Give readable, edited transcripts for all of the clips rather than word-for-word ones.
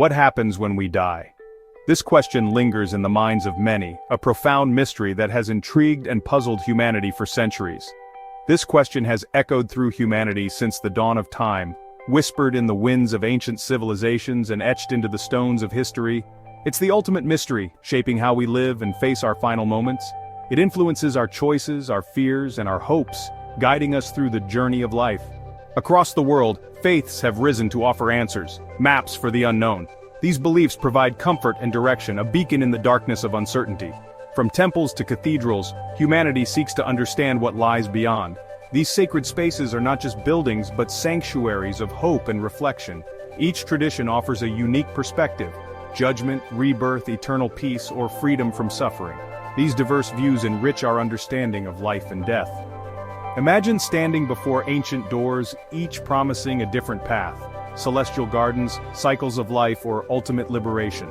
What happens when we die? This question lingers in the minds of many, a profound mystery that has intrigued and puzzled humanity for centuries. This question has echoed through humanity since the dawn of time, whispered in the winds of ancient civilizations and etched into the stones of history. It's the ultimate mystery, shaping how we live and face our final moments. It influences our choices, our fears, and our hopes, guiding us through the journey of life. Across the world, faiths have risen to offer answers, maps for the unknown. These beliefs provide comfort and direction, a beacon in the darkness of uncertainty. From temples to cathedrals, humanity seeks to understand what lies beyond. These sacred spaces are not just buildings but sanctuaries of hope and reflection. Each tradition offers a unique perspective: judgment, rebirth, eternal peace, or freedom from suffering. These diverse views enrich our understanding of life and death. Imagine standing before ancient doors, each promising a different path: celestial gardens, cycles of life, or ultimate liberation.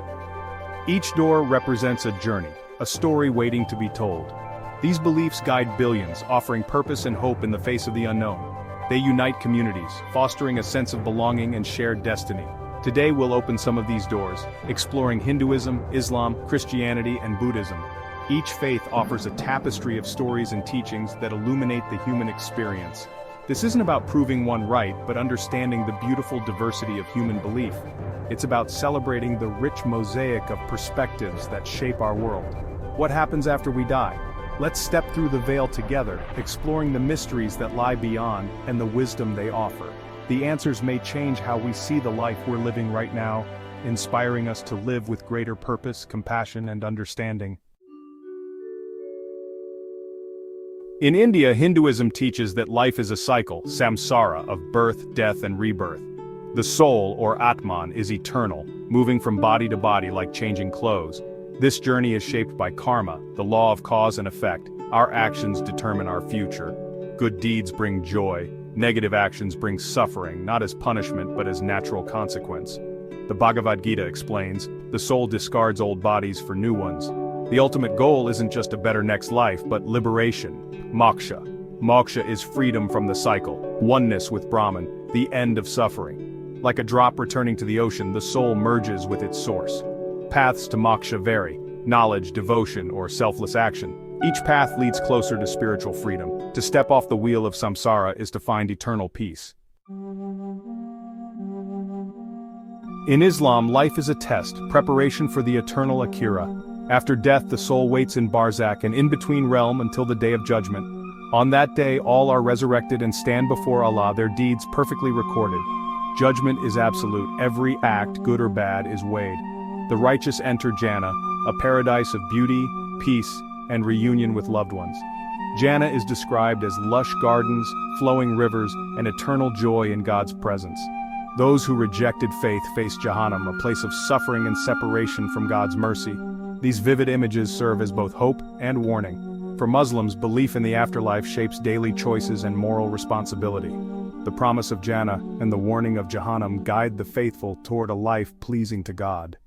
Each door represents a journey, a story waiting to be told. These beliefs guide billions, offering purpose and hope in the face of the unknown. They unite communities, fostering a sense of belonging and shared destiny. Today we'll open some of these doors, exploring Hinduism, Islam, Christianity, and Buddhism. Each faith offers a tapestry of stories and teachings that illuminate the human experience. This isn't about proving one right, but understanding the beautiful diversity of human belief. It's about celebrating the rich mosaic of perspectives that shape our world. What happens after we die? Let's step through the veil together, exploring the mysteries that lie beyond and the wisdom they offer. The answers may change how we see the life we're living right now, inspiring us to live with greater purpose, compassion, and understanding. In India, Hinduism teaches that life is a cycle, samsara, of birth, death, and rebirth. The soul, or Atman, is eternal, moving from body to body like changing clothes. This journey is shaped by karma, the law of cause and effect. Our actions determine our future. Good deeds bring joy. Negative actions bring suffering, not as punishment but as natural consequence. The Bhagavad Gita explains, the soul discards old bodies for new ones. The ultimate goal isn't just a better next life, but liberation, moksha. Moksha is freedom from the cycle, oneness with Brahman, the end of suffering. Like a drop returning to the ocean, the soul merges with its source. Paths to moksha vary: knowledge, devotion, or selfless action. Each path leads closer to spiritual freedom. To step off the wheel of samsara is to find eternal peace. In Islam, life is a test, preparation for the eternal akira. After death, the soul waits in Barzakh, an in-between realm, until the day of judgment. On that day, all are resurrected and stand before Allah, their deeds perfectly recorded. Judgment is absolute. Every act, good or bad, is weighed. The righteous enter Jannah, a paradise of beauty, peace, and reunion with loved ones. Jannah is described as lush gardens, flowing rivers, and eternal joy in God's presence. Those who rejected faith face Jahannam, a place of suffering and separation from God's mercy. These vivid images serve as both hope and warning. For Muslims, belief in the afterlife shapes daily choices and moral responsibility. The promise of Jannah and the warning of Jahannam guide the faithful toward a life pleasing to God.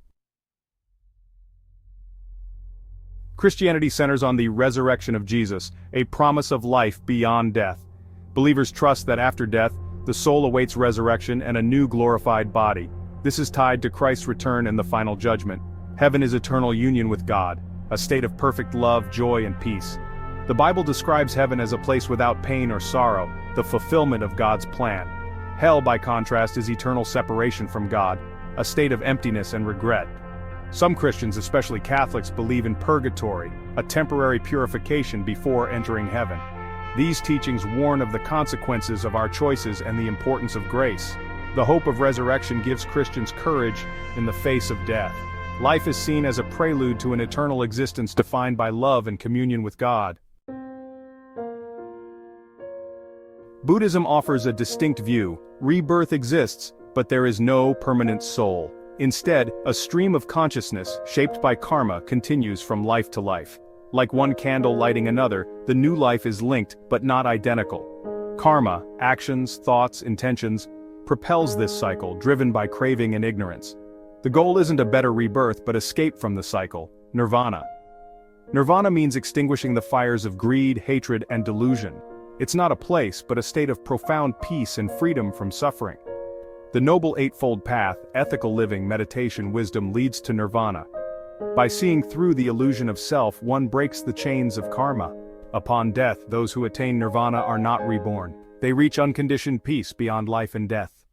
Christianity centers on the resurrection of Jesus, a promise of life beyond death. Believers trust that after death, the soul awaits resurrection and a new glorified body. This is tied to Christ's return and the final judgment. Heaven is eternal union with God, a state of perfect love, joy, and peace. The Bible describes heaven as a place without pain or sorrow, the fulfillment of God's plan. Hell, by contrast, is eternal separation from God, a state of emptiness and regret. Some Christians, especially Catholics, believe in purgatory, a temporary purification before entering heaven. These teachings warn of the consequences of our choices and the importance of grace. The hope of resurrection gives Christians courage in the face of death. Life is seen as a prelude to an eternal existence defined by love and communion with God. Buddhism offers a distinct view. Rebirth exists, but there is no permanent soul. Instead, a stream of consciousness, shaped by karma, continues from life to life. Like one candle lighting another, the new life is linked, but not identical. Karma, actions, thoughts, intentions, propels this cycle, driven by craving and ignorance. The goal isn't a better rebirth, but escape from the cycle, nirvana. Nirvana means extinguishing the fires of greed, hatred, and delusion. It's not a place, but a state of profound peace and freedom from suffering. The Noble Eightfold Path, ethical living, meditation, wisdom leads to Nirvana. By seeing through the illusion of self, one breaks the chains of karma. Upon death, those who attain Nirvana are not reborn. They reach unconditioned peace beyond life and death.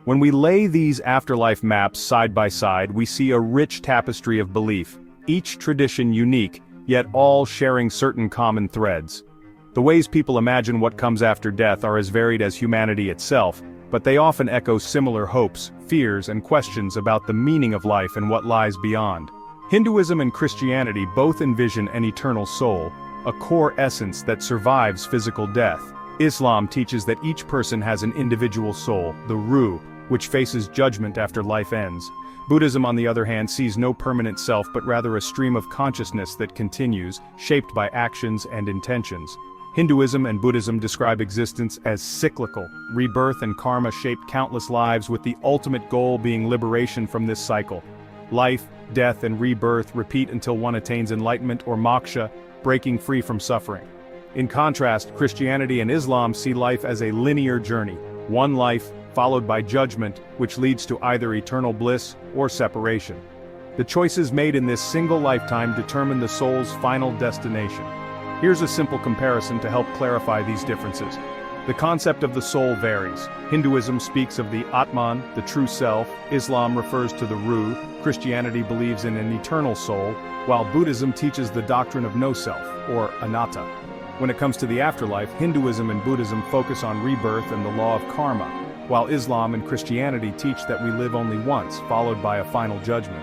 When we lay these afterlife maps side by side, we see a rich tapestry of belief, each tradition unique, yet all sharing certain common threads. The ways people imagine what comes after death are as varied as humanity itself, but they often echo similar hopes, fears, and questions about the meaning of life and what lies beyond. Hinduism and Christianity both envision an eternal soul, a core essence that survives physical death. Islam teaches that each person has an individual soul, the ruh, which faces judgment after life ends. Buddhism, on the other hand, sees no permanent self but rather a stream of consciousness that continues, shaped by actions and intentions. Hinduism and Buddhism describe existence as cyclical. Rebirth and karma shape countless lives, with the ultimate goal being liberation from this cycle. Life, death, and rebirth repeat until one attains enlightenment or moksha, breaking free from suffering. In contrast, Christianity and Islam see life as a linear journey, one life, followed by judgment, which leads to either eternal bliss or separation. The choices made in this single lifetime determine the soul's final destination. Here's a simple comparison to help clarify these differences. The concept of the soul varies. Hinduism speaks of the Atman, the true self. Islam refers to the Ruh. Christianity believes in an eternal soul, while Buddhism teaches the doctrine of no self, or anatta. When it comes to the afterlife, Hinduism and Buddhism focus on rebirth and the law of karma, while Islam and Christianity teach that we live only once, followed by a final judgment.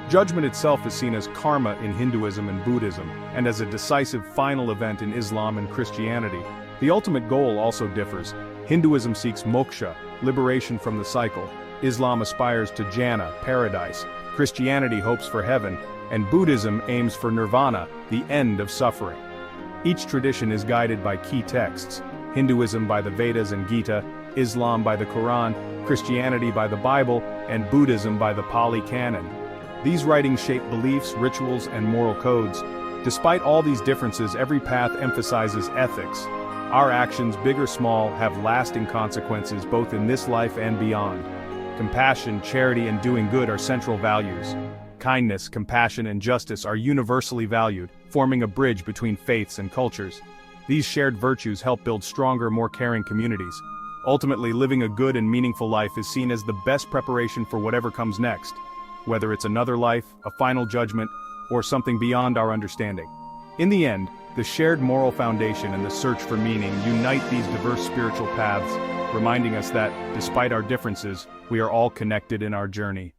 Judgment itself is seen as karma in Hinduism and Buddhism, and as a decisive final event in Islam and Christianity. The ultimate goal also differs. Hinduism seeks moksha, liberation from the cycle. Islam aspires to Jannah, paradise. Christianity hopes for heaven, and Buddhism aims for nirvana, the end of suffering. Each tradition is guided by key texts. Hinduism by the Vedas and Gita, Islam by the Quran, Christianity by the Bible, and Buddhism by the Pali Canon. These writings shape beliefs, rituals, and moral codes. Despite all these differences, every path emphasizes ethics. Our actions, big or small, have lasting consequences both in this life and beyond. Compassion, charity, and doing good are central values. Kindness, compassion, and justice are universally valued, forming a bridge between faiths and cultures. These shared virtues help build stronger, more caring communities. Ultimately, living a good and meaningful life is seen as the best preparation for whatever comes next. Whether it's another life, a final judgment, or something beyond our understanding. In the end, the shared moral foundation and the search for meaning unite these diverse spiritual paths, reminding us that, despite our differences, we are all connected in our journey.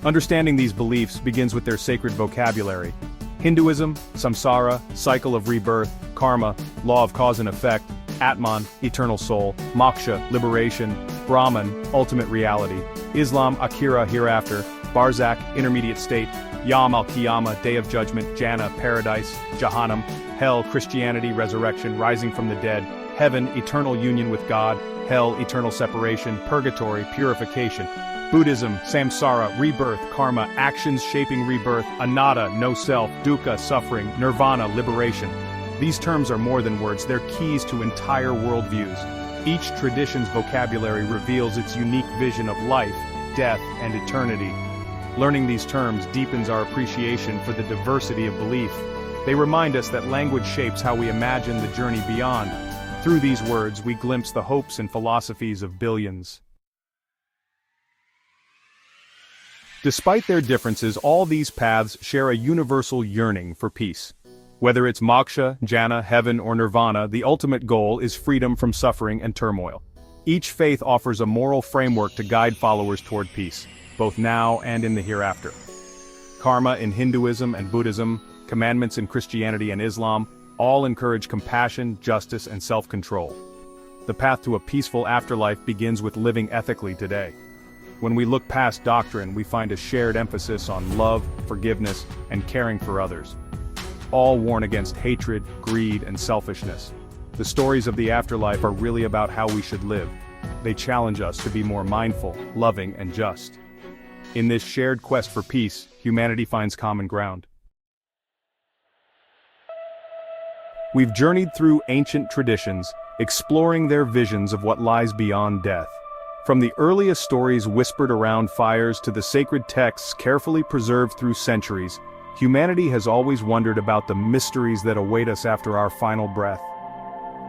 Understanding these beliefs begins with their sacred vocabulary. Hinduism, samsara, cycle of rebirth, karma, law of cause and effect, Atman, eternal soul, moksha, liberation, Brahman, ultimate reality, Islam, Akhira, hereafter, Barzakh, intermediate state, Yom al-Qiyamah, day of judgment, Jannah, paradise, Jahannam, hell, Christianity, resurrection, rising from the dead, heaven, eternal union with God, hell, eternal separation, purgatory, purification, Buddhism, samsara, rebirth, karma, actions shaping rebirth, anatta, no self, dukkha, suffering, nirvana, liberation. These terms are more than words, they're keys to entire worldviews. Each tradition's vocabulary reveals its unique vision of life, death, and eternity. Learning these terms deepens our appreciation for the diversity of belief. They remind us that language shapes how we imagine the journey beyond. Through these words, we glimpse the hopes and philosophies of billions. Despite their differences, all these paths share a universal yearning for peace. Whether it's moksha, jhana, heaven, or nirvana, the ultimate goal is freedom from suffering and turmoil. Each faith offers a moral framework to guide followers toward peace, both now and in the hereafter. Karma in Hinduism and Buddhism, commandments in Christianity and Islam, all encourage compassion, justice, and self-control. The path to a peaceful afterlife begins with living ethically today. When we look past doctrine, we find a shared emphasis on love, forgiveness, and caring for others. All warn against hatred, greed, and selfishness. The stories of the afterlife are really about how we should live. They challenge us to be more mindful, loving, and just. In this shared quest for peace, humanity finds common ground. We've journeyed through ancient traditions, exploring their visions of what lies beyond death. From the earliest stories whispered around fires to the sacred texts carefully preserved through centuries, humanity has always wondered about the mysteries that await us after our final breath.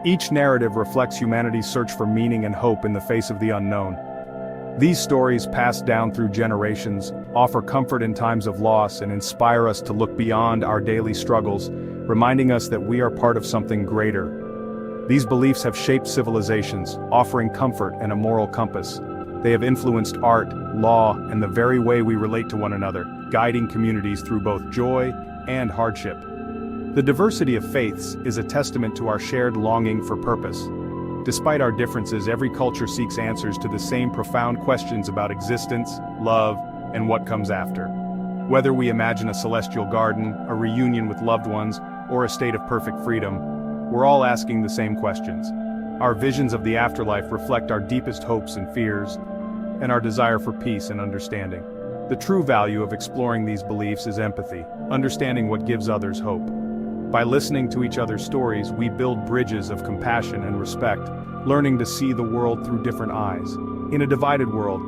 Each narrative reflects humanity's search for meaning and hope in the face of the unknown. These stories, passed down through generations, offer comfort in times of loss and inspire us to look beyond our daily struggles, reminding us that we are part of something greater. These beliefs have shaped civilizations, offering comfort and a moral compass. They have influenced art, law, and the very way we relate to one another, guiding communities through both joy and hardship. The diversity of faiths is a testament to our shared longing for purpose. Despite our differences, every culture seeks answers to the same profound questions about existence, love, and what comes after. Whether we imagine a celestial garden, a reunion with loved ones, or a state of perfect freedom, we're all asking the same questions. Our visions of the afterlife reflect our deepest hopes and fears, and our desire for peace and understanding. The true value of exploring these beliefs is empathy, understanding what gives others hope. By listening to each other's stories, we build bridges of compassion and respect, learning to see the world through different eyes. In a divided world,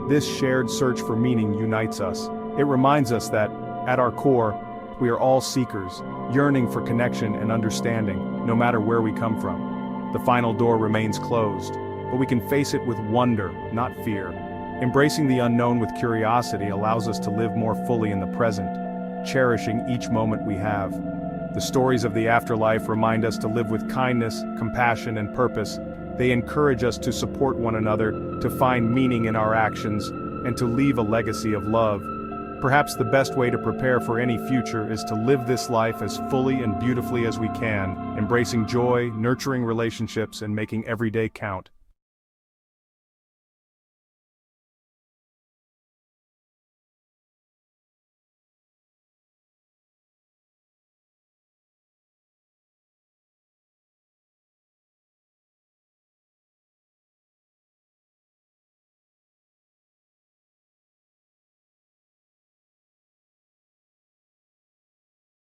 this shared search for meaning unites us. It reminds us that, at our core, we are all seekers, yearning for connection and understanding, no matter where we come from. The final door remains closed, but we can face it with wonder, not fear. Embracing the unknown with curiosity allows us to live more fully in the present, cherishing each moment we have. The stories of the afterlife remind us to live with kindness, compassion, and purpose. They encourage us to support one another, to find meaning in our actions, and to leave a legacy of love. Perhaps the best way to prepare for any future is to live this life as fully and beautifully as we can, embracing joy, nurturing relationships, and making every day count.